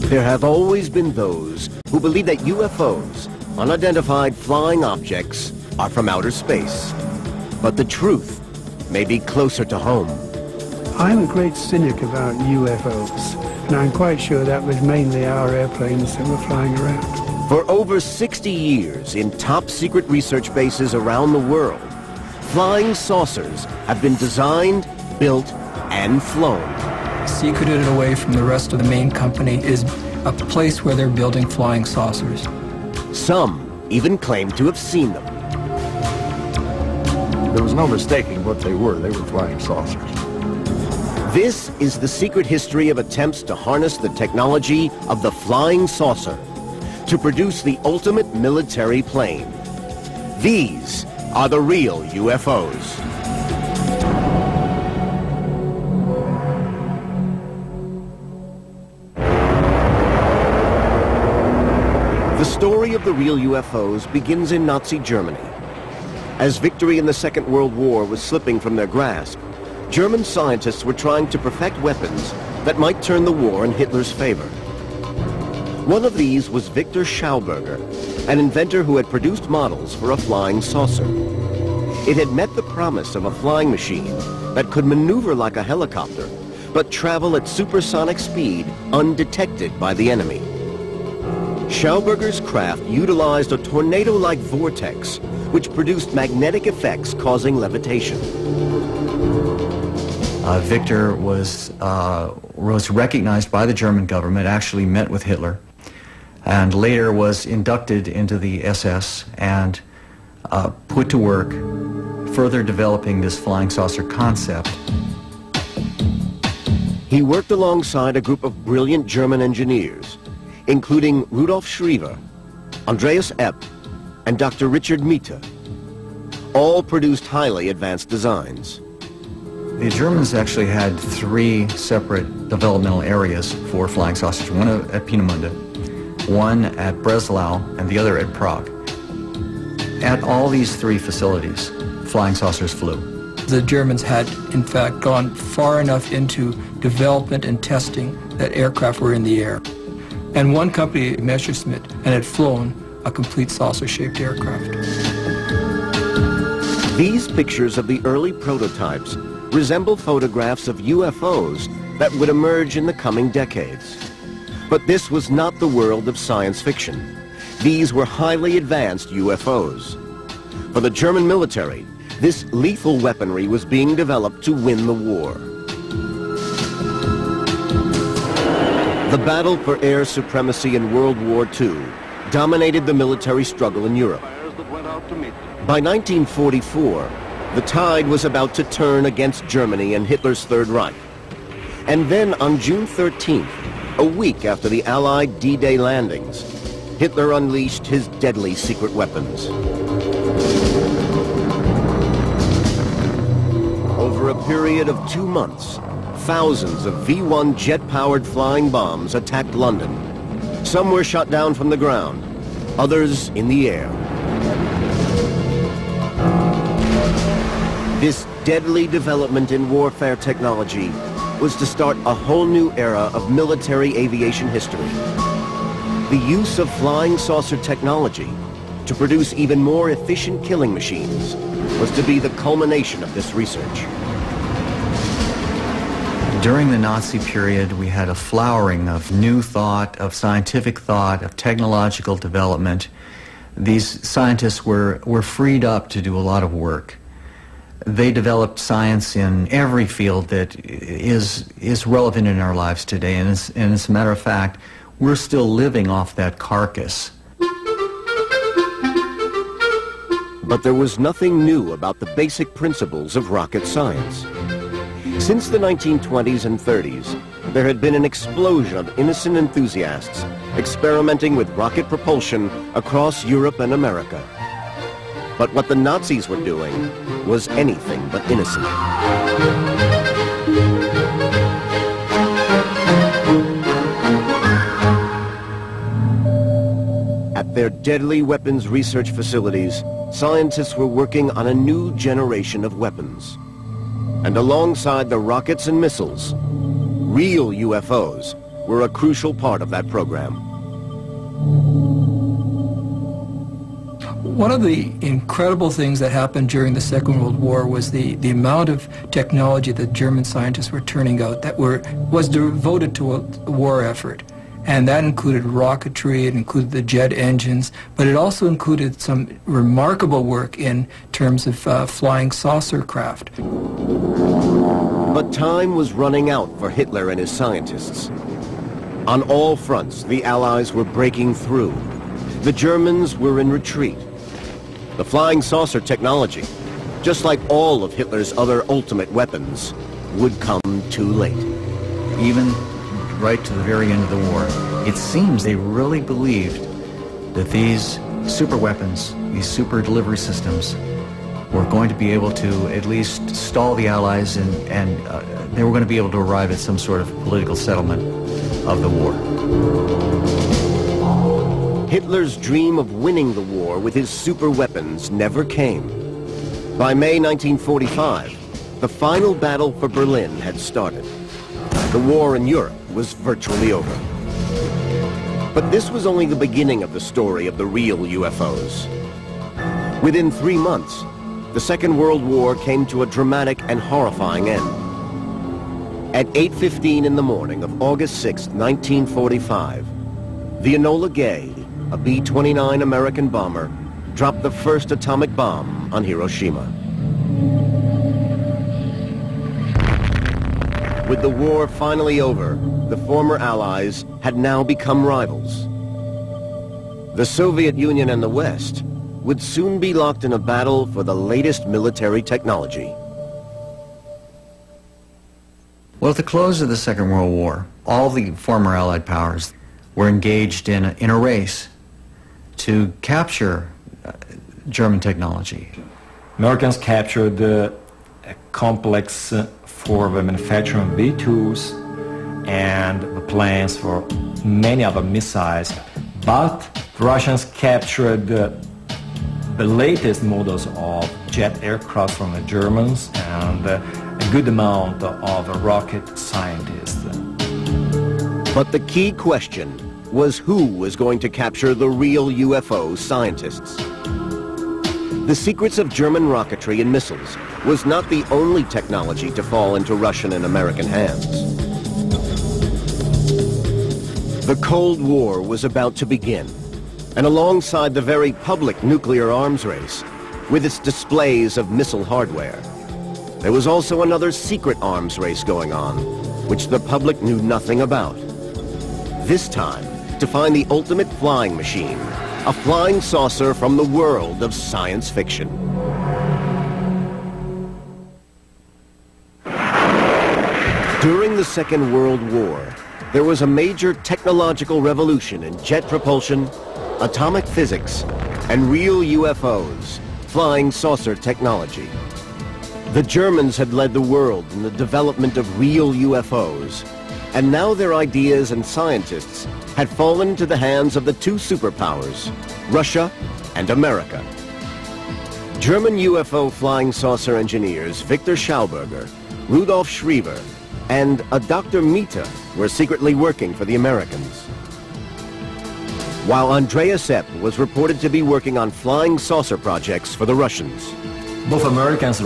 There have always been those who believe that UFOs, unidentified flying objects, are from outer space. But the truth may be closer to home. I'm a great cynic about UFOs, and I'm quite sure that was mainly our airplanes that were flying around. For over 60 years, in top-secret research bases around the world, flying saucers have been designed, built, and flown. Secreted away from the rest of the main company is a place where they're building flying saucers. Some even claim to have seen them. There was no mistaking what they were. They were flying saucers. This is the secret history of attempts to harness the technology of the flying saucer to produce the ultimate military plane. These are the real UFOs. The story of the real UFOs begins in Nazi Germany. As victory in the Second World War was slipping from their grasp, German scientists were trying to perfect weapons that might turn the war in Hitler's favor. One of these was Victor Schauberger, an inventor who had produced models for a flying saucer. It had met the promise of a flying machine that could maneuver like a helicopter, but travel at supersonic speed undetected by the enemy. Schauberger's craft utilized a tornado-like vortex, which produced magnetic effects causing levitation. Victor was recognized by the German government, actually met with Hitler, and later was inducted into the SS and put to work further developing this flying saucer concept. He worked alongside a group of brilliant German engineers, including Rudolf Schriever, Andreas Epp, and Dr. Richard Miete. All produced highly advanced designs. The Germans actually had three separate developmental areas for flying saucers, one at Peenemünde, one at Breslau, and the other at Prague. At all these three facilities, flying saucers flew. The Germans had, in fact, gone far enough into development and testing that aircraft were in the air. And one company, Messerschmitt, and had flown a complete saucer-shaped aircraft. These pictures of the early prototypes resemble photographs of UFOs that would emerge in the coming decades. But this was not the world of science fiction. These were highly advanced UFOs. For the German military, this lethal weaponry was being developed to win the war. The battle for air supremacy in World War II dominated the military struggle in Europe. By 1944, the tide was about to turn against Germany and Hitler's Third Reich. And then on June 13th, a week after the Allied D-Day landings, Hitler unleashed his deadly secret weapons. Over a period of 2 months, thousands of V-1 jet-powered flying bombs attacked London. Some were shot down from the ground, others in the air. This deadly development in warfare technology was to start a whole new era of military aviation history. The use of flying saucer technology to produce even more efficient killing machines was to be the culmination of this research. During the Nazi period, we had a flowering of new thought, of scientific thought, of technological development. These scientists were freed up to do a lot of work. They developed science in every field that is relevant in our lives today, and as a matter of fact, we're still living off that carcass. But there was nothing new about the basic principles of rocket science. Since the 1920s and 30s, there had been an explosion of innocent enthusiasts experimenting with rocket propulsion across Europe and America. But what the Nazis were doing was anything but innocent. At their deadly weapons research facilities, scientists were working on a new generation of weapons. And alongside the rockets and missiles, real UFOs were a crucial part of that program. One of the incredible things that happened during the Second World War was the amount of technology that German scientists were turning out that was devoted to a war effort. And that included rocketry, it included the jet engines, but it also included some remarkable work in terms of flying saucer craft. But time was running out for Hitler and his scientists. On all fronts, the Allies were breaking through. The Germans were in retreat. The flying saucer technology, just like all of Hitler's other ultimate weapons, would come too late. Even right to the very end of the war, it seems they really believed that these super weapons, these super delivery systems, were going to be able to at least stall the Allies and they were going to be able to arrive at some sort of political settlement of the war. Hitler's dream of winning the war with his super weapons never came. By May 1945, the final battle for Berlin had started. The war in Europe was virtually over. But this was only the beginning of the story of the real UFOs. Within 3 months, the Second World War came to a dramatic and horrifying end. At 8:15 in the morning of August 6, 1945, the Enola Gay, a B-29 American bomber, dropped the first atomic bomb on Hiroshima. With the war finally over, the former Allies had now become rivals. The Soviet Union and the West would soon be locked in a battle for the latest military technology. Well, at the close of the Second World War, all the former Allied powers were engaged in a race to capture German technology. Americans captured a complex for the manufacturing of B-2s and the plans for many other missiles, but the Russians captured the latest models of jet aircraft from the Germans and a good amount of rocket scientists. But the key question was who was going to capture the real UFO scientists. The secrets of German rocketry and missiles was not the only technology to fall into Russian and American hands. The Cold War was about to begin, and alongside the very public nuclear arms race, with its displays of missile hardware, there was also another secret arms race going on, which the public knew nothing about. This time, to find the ultimate flying machine, a flying saucer from the world of science fiction. During the Second World War, there was a major technological revolution in jet propulsion, atomic physics, and real UFOs, flying saucer technology. The Germans had led the world in the development of real UFOs, and now their ideas and scientists had fallen into the hands of the two superpowers, Russia and America. German UFO flying saucer engineers Victor Schauberger, Rudolf Schriever, and a Dr. Mita were secretly working for the Americans. While Andreas Epp was reported to be working on flying saucer projects for the Russians. Both Americans